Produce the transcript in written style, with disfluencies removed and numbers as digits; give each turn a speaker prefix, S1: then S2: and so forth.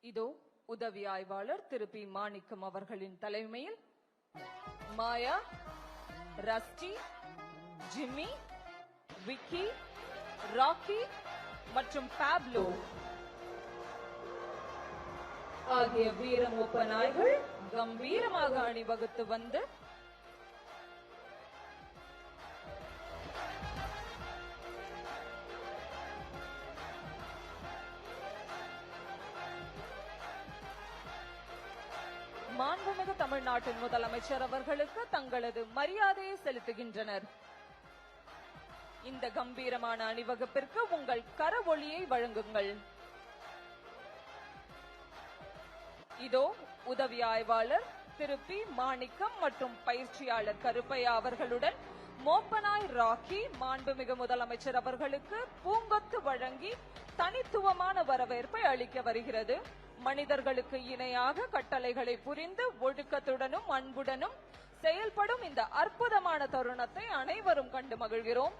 S1: இதோ உதவி ஆய்வாளர் திரு பி மாணிக்கம் அவர்களின் தலைமையில் மாயா, ரஸ்டி, ஜிம்மி, விக்கி, ராக்கி மற்றும் பாப்லோ ஆகிய வீரமூப்ப நாய்கள் கம்பீரமாக அணிவகுத்து வந்து மாண்புமிகு தமிழ்நாட்டின் முதலமைச்சர் அவர்களுக்கு தங்களது மரியாதையை செலுத்துகின்றனர். இந்த கம்பீரமான அணிவகுப்பிற்கு உங்கள் கரவொலியை வழங்குங்கள். இதோ உதவி ஆய்வாளர் திரு பி மாணிக்கம் மற்றும் பயிற்சியாளர் கருப்பையா அவர்களுடன் மோப்பனாய் ராக்கி மாண்புமிகு முதலமைச்சர் அவர்களுக்கு பூங்கொத்து வழங்கி தனித்துவமான வரவேற்பை அளிக்க வருகிறது. மனிதர்களுக்கு இணையாக கட்டளைகளை புரிந்து ஒழுக்கத்துடனும் அன்புடனும் செயல்படும் இந்த அற்புதமான தருணத்தை அனைவரும் கண்டு மகிழ்கிறோம்.